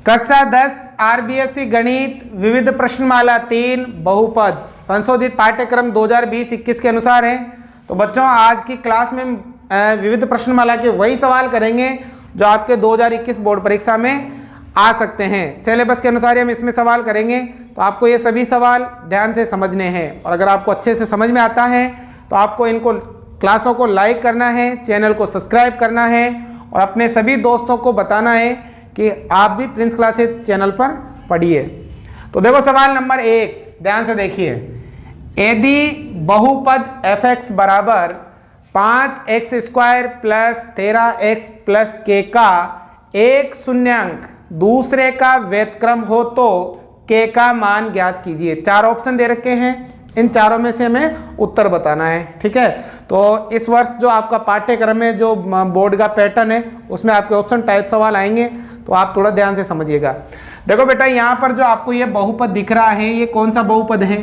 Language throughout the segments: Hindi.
कक्षा 10 आरबीएससी गणित विविध प्रश्नमाला 3 बहुपद संशोधित पाठ्यक्रम 2020-21 के अनुसार है। तो बच्चों आज की क्लास में विविध प्रश्नमाला के वही सवाल करेंगे जो आपके 2021 बोर्ड परीक्षा में आ सकते हैं। सिलेबस के अनुसार हम इसमें सवाल करेंगे, तो आपको ये सभी सवाल ध्यान से समझने हैं। और अगर आपको अच्छे से समझ में आता है तो आपको इनको क्लासों को लाइक करना है, चैनल को सब्सक्राइब करना है और अपने सभी दोस्तों को बताना है कि आप भी प्रिंस क्लासेस चैनल पर पढ़िए। तो देखो सवाल नंबर 1, ध्यान से देखिए। यदि बहुपद f(x) बराबर 5x² plus 13x plus k का एक शून्यांक दूसरे का व्यतक्रम हो तो k का मान ज्ञात कीजिए। 4 ऑप्शन दे रखे हैं, इन चारों में से हमें उत्तर बताना है। ठीक है, तो इस वर्ष जो आपका पाठ्यक्रम है, जो बोर्ड का पैटर्न है, उसमें आपके ऑप्शन टाइप सवाल आएंगे, तो आप थोड़ा ध्यान से समझिएगा। देखो बेटा, यहाँ पर जो आपको ये बहुपद दिख रहा है, ये कौन सा बहुपद है?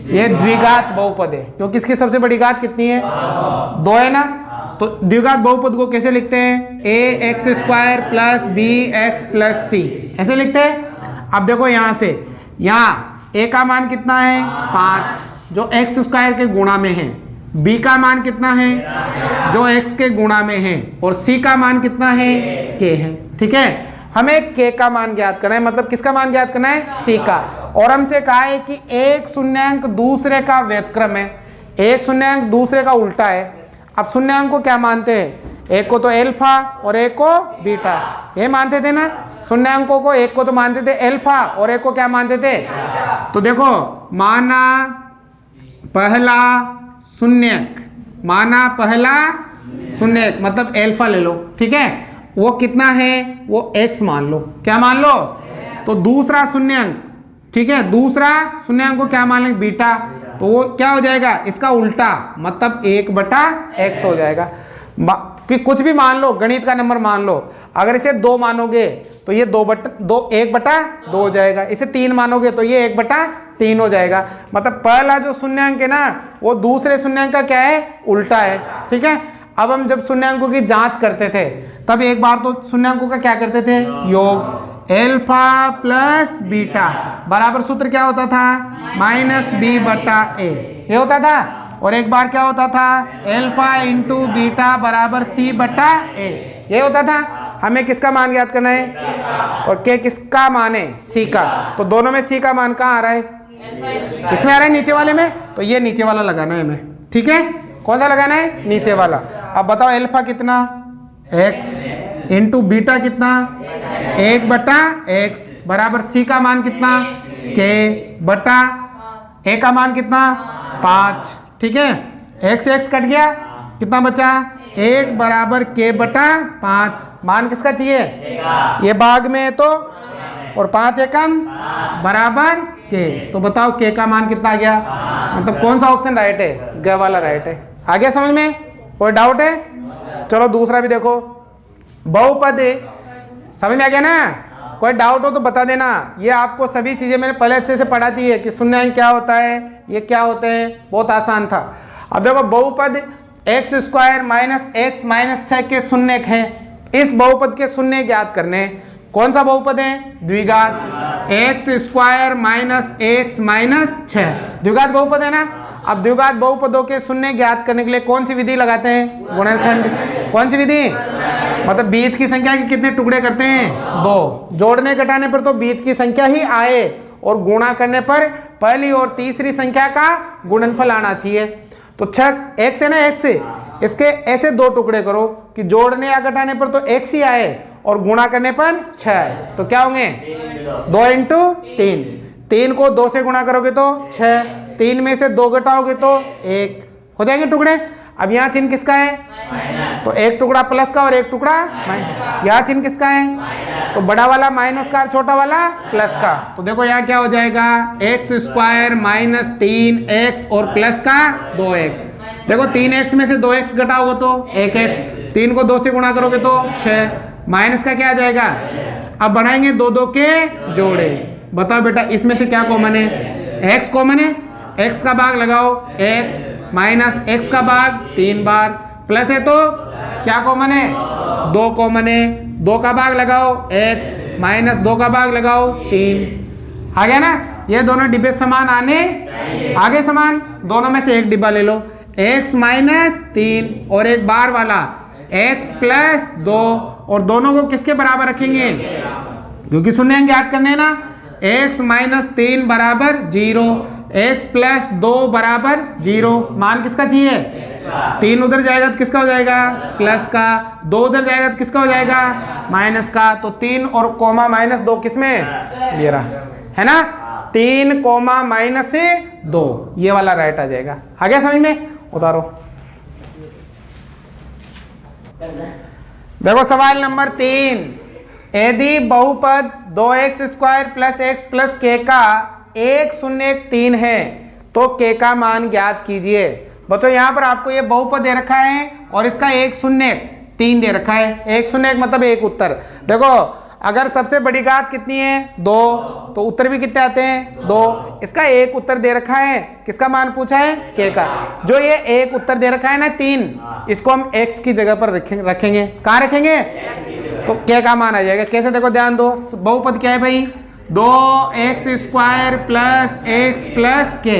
ये द्विघात बहुपद है। क्योंकि इसकी सबसे बड़ी घात कितनी है? 2 है ना। तो द्विघात बहुपद को कैसे लिखते हैं? ax² plus bx plus c, ऐसे लिखते हैं। अब देखो यहाँ से, यहाँ a का मान कितना है? 5, जो x² के गुणा में है। b का मान कितना है? जो x के गुणा में है। और c का मान कितना है? k है। ठीक है, हमें k का मान ज्ञात करना है, मतलब किसका मान ज्ञात करना है? c का। और हमसे कहा है कि एक शून्यांक दूसरे का व्यतक्रम है, एक शून्यांक दूसरे का उल्टा है। अब शून्यांक को क्या मानते हैं? एक को तो एल्फा और एक को बीटा, ये मानते थे ना। शून्यांकों को एक को तो मानते थे एल्फा और एक को क्या मानते थे? तो देखो, माना पहला शून्यक, माना पहला शून्यक मतलब एल्फा ले लो। ठीक है, वो कितना है? वो x मान लो। क्या मान लो? तो दूसरा शून्यांक, ठीक है, दूसरा शून्यांक को क्या मान लेंगे? बीटा। तो वो क्या हो जाएगा? इसका उल्टा, मतलब 1/x हो जाएगा। कि कुछ भी मान लो, गणित का नंबर मान लो। अगर इसे 2 मानोगे तो ये 1/2 हो जाएगा। इसे 3 मानोगे तो ये 1/3 हो जाएगा। मतलब पहला जो शून्यांक है ना, वो दूसरे शून्यांक का क्या है? उल्टा है। ठीक है, अब हम जब शून्यांकों की जांच करते थे तब एक बार तो शून्यांकों का क्या करते थे? योग। एल्फा प्लस बीटा बराबर सूत्र क्या होता था? -b/a, ये होता था। और एक बार क्या होता था? एल्फा इंटू बीटा बराबर c/a, ये होता था। हमें किसका मान ज्ञात करना है? और k किसका मान है? c का। तो दोनों में c का मान कहाँ आ रहा है? इसमें आ रहा है, नीचे वाले में। तो ये नीचे वाला लगाना है हमें। ठीक है, कौन सा लगाना है? नीचे वाला। अब बताओ, एल्फा कितना? x इंटू बीटा कितना? 1/x बराबर c का मान कितना? k बटा a का मान कितना? 5। ठीक है, x से x कट गया, कितना बचा? 1 बराबर k/5। मान किसका चाहिए? ये भाग में है तो, और 5 एकम बराबर k। तो बताओ k का मान कितना आ गया? मतलब कौन सा ऑप्शन राइट है? ग वाला राइट है। आ गया समझ में? कोई डाउट है? चलो दूसरा भी देखो। बहुपद समझ में आ गया ना? कोई डाउट हो तो बता देना। ये आपको सभी चीजें मैंने पहले अच्छे से पढ़ा दी है कि शून्यांक क्या होता है, ये क्या होते हैं, बहुत आसान था। अब देखो, बहुपद x² - x - 6 के शून्यक है। इस बहुपद के शून्य ज्ञात करने। कौन सा बहुपद है? द्विघात। x² - x - 6 द्विघात बहुपद है ना। अब द्विघात बहुपदों के शून्य ज्ञात करने के लिए कौन सी विधि लगाते हैं? गुणनखंड। कौन सी विधि? मतलब बीज की संख्या के कितने टुकड़े करते हैं? 2। जोड़ने घटाने पर तो बीज की संख्या ही आए, और गुणा करने पर पहली और तीसरी संख्या का गुणनफल आना चाहिए। तो 6 x है ना, x इसके ऐसे 2 टुकड़े करो कि जोड़ने या घटाने पर तो x ही आए और गुणा करने पर 6 आए। तो क्या होंगे? 2 × 3। 3 को 2 से गुणा करोगे तो 6, 3 में से 2 घटाओगे तो 1 हो जाएंगे टुकड़े। अब यहाँ चिन्ह किसका है? तो एक टुकड़ा प्लस का और एक टुकड़ा माइनस। यहाँ चिन्ह किसका है? तो बड़ा वाला माइनस का और छोटा वाला प्लस का। तो देखो यहाँ क्या हो जाएगा? x² - 3x और प्लस का 2x। देखो 3x में से 2x घटाओगे तो 1x, 3 को 2 से गुणा करोगे तो 6, माइनस का क्या आ जाएगा? अब बढ़ाएंगे 2 के जोड़े। बताओ बेटा, इसमें से क्या कॉमन है? x कॉमन है। x का भाग लगाओ, x माइनस x का भाग 3 बार, प्लस है तो क्या कॉमन है? 2 कॉमन है। 2 का भाग लगाओ x माइनस 2 का भाग लगाओ 3। आ गया ना। ये दोनों डिब्बे समान आगे समान, दोनों में से एक डिब्बा ले लो, x माइनस 3 और एक बार वाला x प्लस 2, और दोनों को किसके बराबर रखेंगे, क्योंकि शून्य अंक याद करने ना। x माइनस 3 बराबर 0, x प्लस 2 बराबर 0। मान किसका चाहिए, 3 उधर जाएगा तो किसका हो जाएगा, प्लस का, 2 उधर जाएगा तो किसका हो जाएगा, माइनस का। तो 3 और कोमा माइनस 2 किसमें, ये रहा, है ना। 3 कोमा माइनस 2, ये वाला राइट आ जाएगा। आ गया समझ में। उतारो। देखो सवाल नंबर 3, यदि बहुपद 2x square plus x plus k का 103 है तो k का मान ज्ञात कीजिए। बच्चों यहाँ पर आपको ये बहुपद दे रखा है और इसका 103 दे रखा है। 101 मतलब एक उत्तर। देखो अगर सबसे बड़ी घात कितनी है 2, तो उत्तर भी कितने आते हैं 2। इसका एक उत्तर दे रखा है, किसका मान पूछा है, k का। जो ये एक उत्तर दे रखा है ना 3, इसको हम x की जगह पर रखेंगे। कहाँ रखेंगे, तो k का मान आ जाएगा। कैसे, देखो ध्यान दो, बहुपद क्या है भाई, 2x square plus x plus k।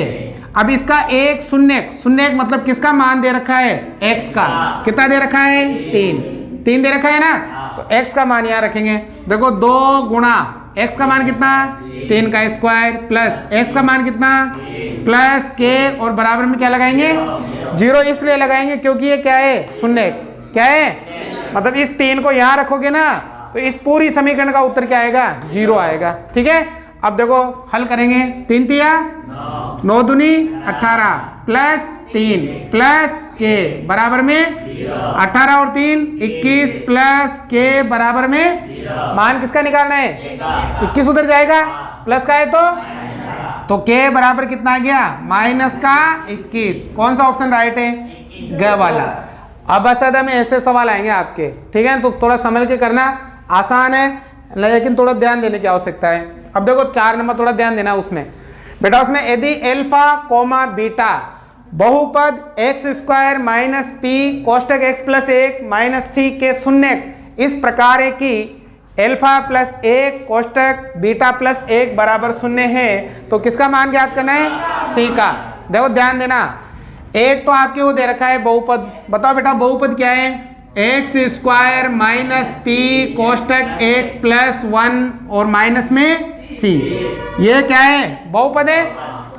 अब इसका 101 मतलब किसका मान दे रखा है, x का। कितना दे रखा है, 3 दे रखा है ना, तो x का मान यहाँ रखेंगे। देखो 2 गुणा x का मान कितना, 3 का स्क्वायर प्लस x का मान कितना, प्लस k, और बराबर में क्या लगाएंगे, 0 इसलिए लगाएंगे क्योंकि ये क्या है, शून्य। क्या है, मतलब इस 3 को यहाँ रखोगे ना तो इस पूरी समीकरण का उत्तर क्या आएगा, 0 आएगा। ठीक है। अब देखो हल करेंगे, 3 तिया 9 दूनी 18 प्लस 3 प्लस k बराबर में 18 और 3 21 प्लस k बराबर में, मान किसका निकालना है, 21 उधर जाएगा, प्लस का है तो k बराबर कितना आ गया, माइनस का 21। कौन सा ऑप्शन राइट है, ग वाला। अब असद में ऐसे सवाल आएंगे आपके, ठीक है, तो थोड़ा समझ के करना, आसान है लेकिन थोड़ा ध्यान देने की आवश्यकता है। अब देखो 4 नंबर थोड़ा ध्यान देना उसमें बेटा, उसमें यदि एल्फा कोमा बीटा बहुपद x स्क्वायर माइनस पी कोष्टक x प्लस 1 माइनस सी के शून्य इस प्रकार है कि एल्फा प्लस 1 कोष्टक बीटा प्लस 1 बराबर 0 है, तो किसका मान ज्ञात करना है, c का। देखो ध्यान देना, एक तो आपके वो दे रखा है बहुपद, बताओ बेटा बहुपद क्या है, एक्स स्क्वायर माइनस पी कोष्टक x प्लस 1 और माइनस में c, ये क्या है, बहुपद है।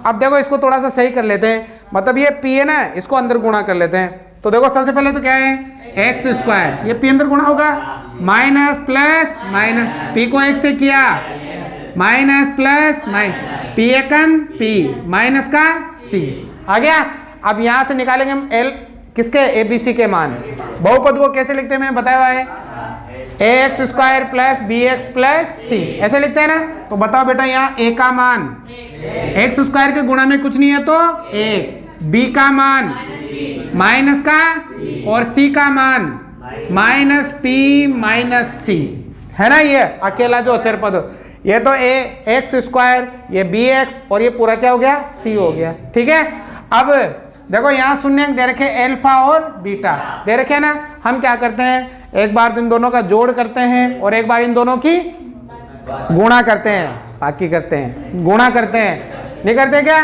अब देखो इसको थोड़ा सा सही कर लेते हैं, मतलब ये p है ना, इसको अंदर गुणा कर लेते हैं। तो देखो सबसे पहले तो क्या है, एक्स स्क्वायर, ये p अंदर गुणा होगा, माइनस प्लस माइनस, p को 1 से किया, माइनस प्लस माइनस, p एकम p माइनस का c आ गया। अब यहाँ से निकालेंगे हम l किसके, ABC के मान। बहुपद को कैसे लिखते हैं मैंने बताया हुआ है, x square plus B X plus C, ऐसे लिखते हैं ना। तो बताओ बेटा यहाँ a का मान, एक्स स्क्वायर के गुणा में कुछ नहीं है तो 1, b का मान माइनस का, और c का मान माइनस p माइनस c, है ना। ये अकेला जो अचर पद, ये तो a एक्स स्क्वायर, ये बी एक्स, और ये पूरा क्या हो गया, c हो गया। ठीक है। अब देखो यहाँ शून्य दे रखे एल्फा और बीटा दे रखे ना, हम क्या करते हैं, एक बार इन दोनों का जोड़ करते हैं और एक बार इन दोनों की गुणा करते हैं, बाकी करते हैं, गुणा करते हैं, नहीं करते क्या,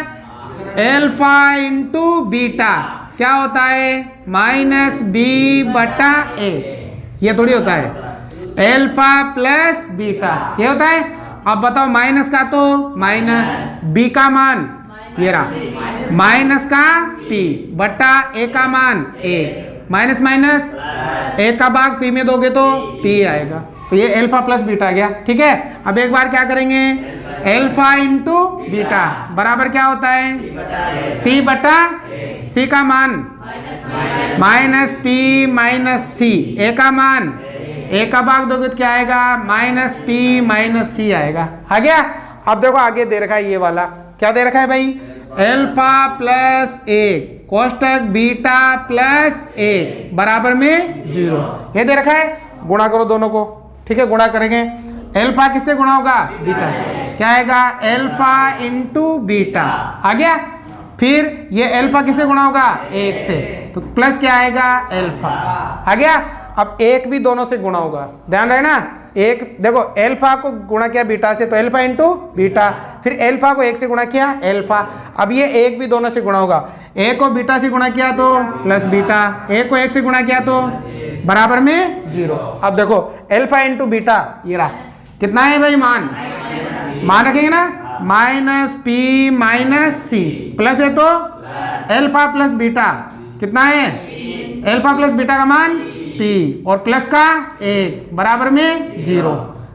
एल्फा इंटू बीटा क्या होता है, माइनस बी बटा ए, ये थोड़ी होता है, एल्फा प्लस बीटा ये होता है। अब बताओ माइनस का तो माइनस, बी का मान ये रहा, माइनस का p बटा a का मान a, माइनस माइनस a का भाग p में दोगे तो p आएगा, तो ये एल्फा प्लस बीटा आ गया। ठीक है। अब एक बार क्या करेंगे, एल्फा इंटू बीटा बराबर क्या होता है, c बटा c का मान minus p minus c, a का मान a का भाग दोगे तो क्या आएगा, माइनस p माइनस c आएगा। आ गया। अब देखो आगे दे रखा है ये वाला, क्या दे रखा है भाई, एल्फा प्लस 1 कोष्टक बीटा प्लस 1 बराबर में 0, ये दे रखा है। गुणा करो दोनों को, ठीक है, गुणा करेंगे, एल्फा किससे गुणा होगा, बीटा, क्या आएगा, एल्फा इंटू बीटा आ गया। फिर ये एल्फा किससे गुणा होगा, 1 से, तो प्लस क्या आएगा, एल्फा आ गया। अब एक भी दोनों से गुणा होगा, ध्यान रहे ना। एक देखो एल्फा को गुणा किया बीटा से तो एल्फा इंटू बीटा, फिर एल्फा को एक से गुणा किया एल्फा। अब ये एक भी दोनों से गुणा होगा, एक को बीटा से गुणा किया तो प्लस बीटा, एक को एक से गुणा किया तो बराबर में 0। अब देखो एल्फा इंटू बीटा ये रहा, कितना है भाई मान रखेंगे ना, माइनस पी माइनस सी, प्लस है तो एल्फा प्लस बीटा कितना है, एल्फा प्लस बीटा का मान p और प्लस का 1 बराबर में 0।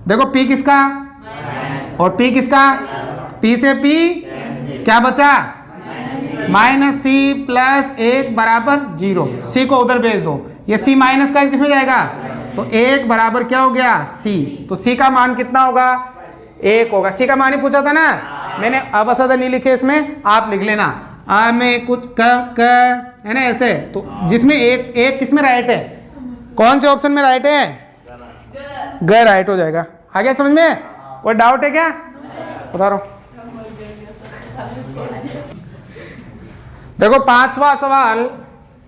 देखो p किसका और p किसका, p से p क्या बचा माइनस c प्लस 1 बराबर 0। c को उधर भेज दो, ये c माइनस का किसमें जाएगा तो 1 बराबर क्या हो गया c। तो c का मान कितना होगा 1 होगा। c का मान ही पूछा था ना मैंने, अब असद नहीं लिखे इसमें, आप लिख लेना में कुछ क है ना ऐसे, तो जिसमें एक किसमें राइट है, कौन से ऑप्शन में राइट है, ग राइट हो जाएगा। आ गया समझ में, कोई डाउट है क्या बता रहा हूं। देखो पांचवा सवाल,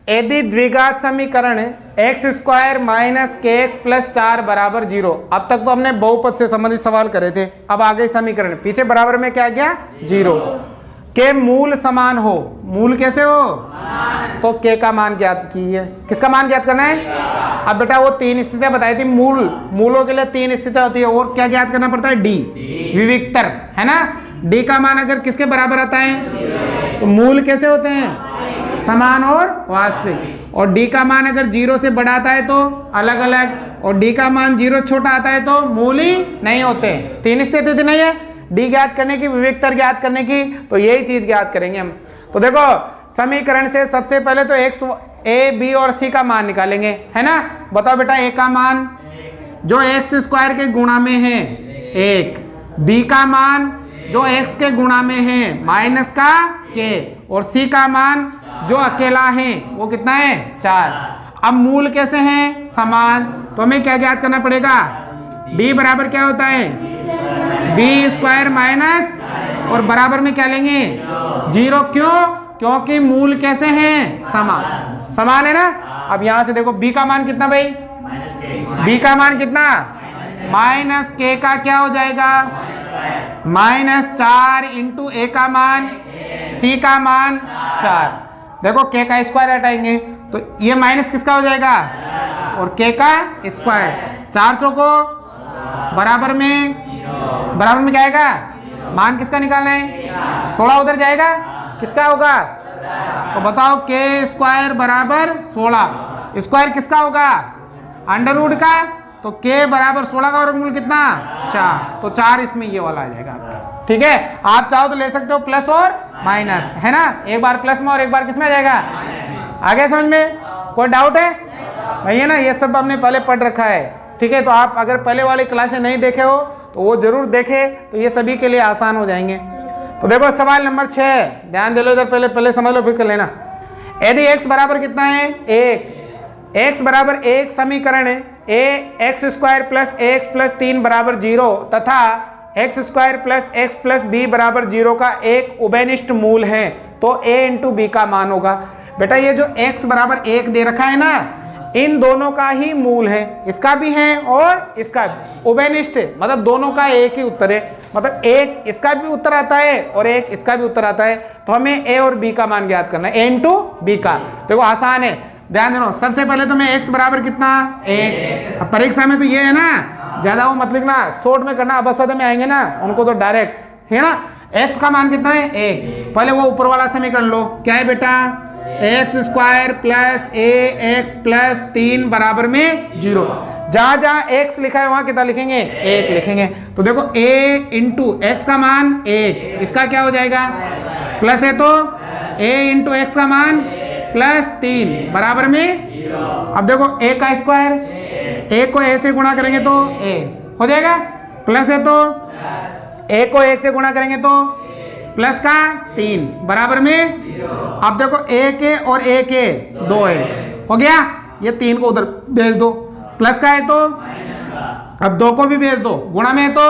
यदि द्विघात समीकरण एक्स स्क्वायर माइनस के एक्स प्लस 4 बराबर 0। अब तक तो हमने बहुपद से संबंधित सवाल करे थे, अब आगे समीकरण, पीछे बराबर में क्या गया 0 के मूल समान हो। मूल कैसे हो तो के का मान ज्ञात की है, किसका मान ज्ञात करना है। अब बेटा वो 3 स्थितियां बताई थी, मूलों के लिए 3 स्थितियां होती है, और क्या ज्ञात करना पड़ता है डी विविक्तर है ना। डी का मान अगर किसके बराबर आता है तो मूल कैसे होते हैं समान और वास्तविक, और डी का मान अगर 0 से बड़ा आता है तो अलग अलग, और डी का मान 0 छोटा आता है तो मूल ही नहीं होते। 3 स्थिति नहीं है, डी ज्ञात करने की विविक्तर ज्ञात करने की, तो यही चीज ज्ञात करेंगे हम। तो देखो समीकरण से सबसे पहले तो एक्स ए बी और सी का मान निकालेंगे है ना। बताओ बेटा ए का मान जो एक्स स्क्वायर के गुणा में है 1, बी का मान जो एक्स के गुणा में है माइनस का के, और सी का मान जो अकेला है वो कितना है 4। अब मूल कैसे हैं समान, तो हमें क्या ज्ञात करना पड़ेगा, डी बराबर क्या होता है बी स्क्वायर माइनस, और बराबर में क्या लेंगे 0, क्यों, क्योंकि मूल कैसे हैं समान है ना। अब यहां से देखो b का मान कितना भाई, b का मान कितना माइनस के का क्या हो जाएगा -4 इंटू ए का मान, c का मान 4। देखो k का स्क्वायर हटाएंगे तो ये माइनस किसका हो जाएगा और k का स्क्वायर, 4 चौको बराबर में क्या आएगा, मान किसका निकालना है 16 उधर जाएगा, किसका होगा तो बताओ के स्क्वायर बराबर 16, स्क्वायर किसका होगा अंडर रूट का, तो के बराबर 16 का वर्गमूल कितना 4, तो 4 इसमें ये वाला आ जाएगा। ठीक है, आप चाहो तो ले सकते हो प्लस और माइनस है ना, एक बार प्लस में और एक बार किसमें आ जाएगा। आगे समझ में कोई डाउट है भैया ना, ये सब हमने पहले पढ़ रखा है। ठीक है, तो आप अगर पहले वाली क्लासें नहीं देखे हो तो वो जरूर देखे, तो ये सभी के लिए आसान हो जाएंगे। तो देखो सवाल नंबर 6, ध्यान दे लो इधर, पहले समझ लो फिर कर लेना। यदि x बराबर कितना है 1, x बराबर 1 समीकरण a x square plus x plus 3 बराबर 0 तथा x square plus x plus B बराबर 0 का एक उभयनिष्ठ मूल है, तो a इंटू बी का मान होगा। बेटा ये जो x बराबर 1 दे रखा है ना, इन दोनों का ही मूल है, इसका भी है और इसका भी। उभयनिष्ठ मतलब दोनों का एक ही उत्तर है, मतलब एक इसका भी उत्तर आता है और एक इसका भी उत्तर आता है, तो हमें a और b का मान ज्ञात करना है, a इंटू बी का। देखो आसान है, ध्यान देना। सबसे पहले तो मैं x बराबर कितना 1, अब परीक्षा में तो ये है ना, ज्यादा वो मत लिखना, शॉर्ट में करना, अबसद में आएंगे ना उनको तो डायरेक्ट है ना। x का मान कितना है 1, पहले वो ऊपर वाला समीकरण लो, क्या है बेटा एक्स स्क्वायर प्लस ए एक्स प्लस 3 बराबर में 0। जहां जहां x लिखा है वहां कितना लिखेंगे 1 लिखेंगे। तो देखो a इंटू एक्स का मान 1, इसका क्या हो जाएगा प्लस है, तो a इंटू एक्स का मान प्लस 3 बराबर में। अब देखो a का स्क्वायर, a को a से गुणा करेंगे तो a हो जाएगा, प्लस है तो a को 1 से गुणा करेंगे तो प्लस का 3 बराबर में। अब देखो a के और a के 2 है, हो गया, ये 3 को उधर भेज दो, प्लस का है तो अब 2 को भी भेज दो, गुणा में है तो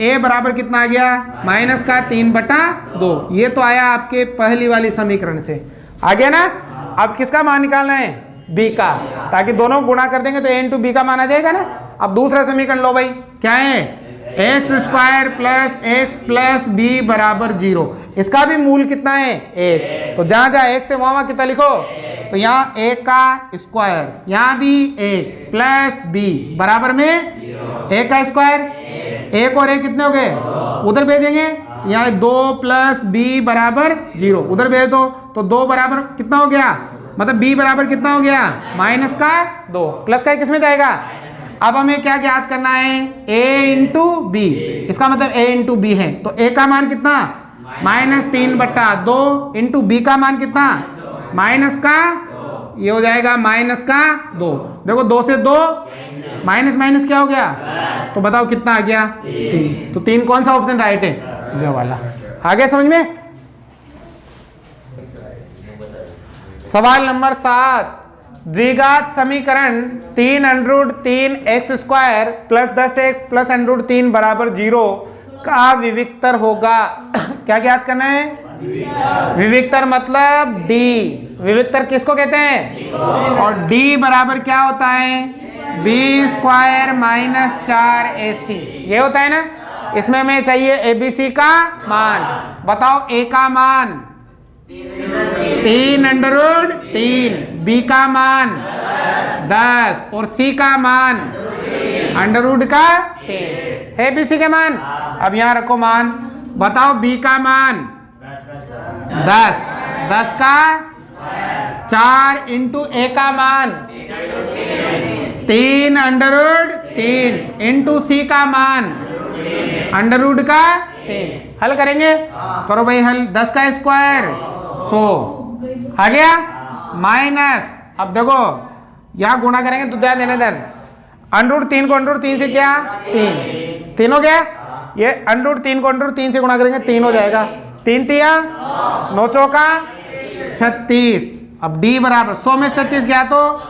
a बराबर कितना आ गया माइनस का 3/2। ये तो आया आपके पहली वाली समीकरण से, आ गया ना। अब किसका मान निकालना है बी का, ताकि दोनों गुणा कर देंगे तो a इंटू बी का मान आ जाएगा ना। अब दूसरा समीकरण लो भाई, क्या है, x square plus x plus B बराबर 0। इसका भी मूल कितना है, 1। तो जहां जहां 1 से वहां कितना लिखो, तो यहाँ 1 का स्क्वायर, यहाँ भी 1 प्लस बी बराबर में 1 का स्क्वायर, 1 और 1 कितने हो गए, उधर भेजेंगे, यहाँ 2 प्लस बी बराबर 0, उधर भेज दो तो 2 बराबर कितना हो गया, मतलब b बराबर कितना हो गया, माइनस का 2, प्लस का किस में जाएगा। अब हमें क्या ज्ञात करना है, a इंटू बी, इसका मतलब a इंटू बी है, तो a का मान कितना, -3/2 इंटू बी का मान कितना, माइनस का, ये हो जाएगा माइनस का 2। देखो 2 से 2 माइनस माइनस क्या हो गया, तो बताओ कितना आ गया, 3। तो 3 कौन सा ऑप्शन राइट है, ये वाला। आ गया समझ में। सवाल नंबर 7, द्विघात समीकरण 3√3x² प्लस 10x प्लस √3 बराबर 0 का विविक्तर होगा। क्या ज्ञात करना है, विविक्तर मतलब d। विविक्तर किसको कहते हैं, और d बराबर क्या होता है, b² - 4ac, ये होता है ना। इसमें हमें चाहिए abc का मान, बताओ a का मान 3√3, b का मान 10 और c का मान √ का 3 है bc के मान। अब यहाँ रखो मान, बताओ b का मान 10 का 4 इंटू a का मान 3√3 इंटू c का मान √ का 3। हल करेंगे, करो भाई हल। 10 का स्क्वायर 100 आ गया, माइनस, अब देखो यहाँ गुणा करेंगे तो ध्यान देना इधर, √3 को √3 से क्या, 3 हो गया, ये √3 को √3 से गुणा करेंगे 3 हो जाएगा, 3 तिया 9 चौका 36। अब d बराबर 100 में 36 गया तो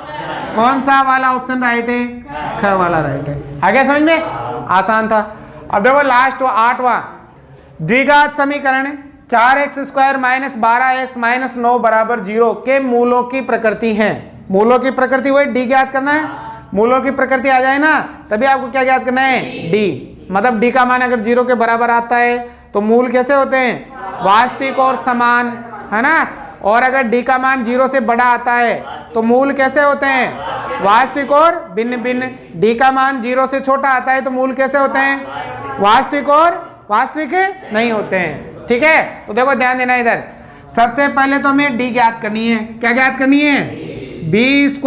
कौन सा वाला ऑप्शन राइट है, ख वाला राइट है। आ गया समझ में, आसान था। अब देखो लास्ट 8वां, द्विघात समीकरण 4x² - 12x - 9 बराबर 0 के मूलों की प्रकृति है। मूलों की प्रकृति वही d ज्ञात करना है, मूलों की प्रकृति आ जाए ना तभी आपको क्या ज्ञात करना है, d। मतलब d का मान अगर 0 के बराबर आता है तो मूल कैसे होते हैं, वास्तविक और समान, है ना। और अगर d का मान 0 से बड़ा आता है तो मूल कैसे होते हैं, वास्तविक और भिन्न भिन्न। d का मान 0 से छोटा आता है तो मूल कैसे होते हैं, वास्तविक और वास्तविक नहीं होते हैं। ठीक है, तो देखो ध्यान देना इधर, सबसे पहले तो हमें d ज्ञात करनी है। क्या ज्ञात करनी है, b² -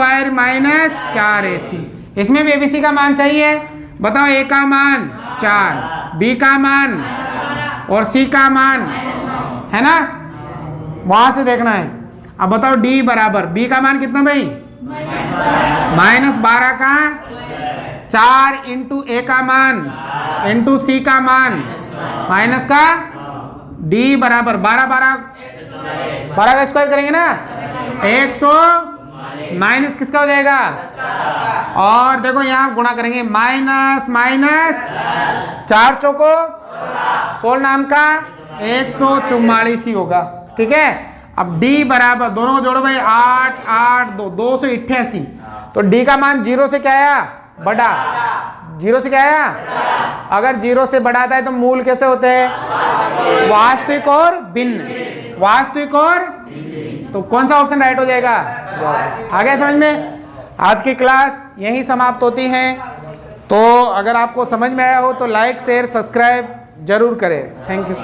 4ac। इसमें भी abc का मान चाहिए, बताओ a का मान 4, b का मान और c का मान, है ना, वहां से देखना है। अब बताओ d बराबर, b का मान कितना भाई, -12 का 4 इंटू a का मान इंटू c का मान माइनस का d बराबर 12 का स्क्वायर करेंगे ना 100 माइनस किसका हो जाएगा, और देखो यहाँ गुणा करेंगे, माइनस 4 चौको 16 नाम का 144 ही होगा। ठीक है, अब d बराबर, दोनों को जोड़ो भाई, 8 8 288। तो d का मान 0 से क्या आया, बड़ा, 0 से क्या आया, अगर 0 से बड़ा आता है तो मूल कैसे होते हैं, वास्तविक और भिन्न, वास्तविक और, तो कौन सा ऑप्शन राइट हो जाएगा। आ गया समझ में। आज की क्लास यहीं समाप्त होती है। तो अगर आपको समझ में आया हो तो लाइक शेयर सब्सक्राइब जरूर करें। Thank you.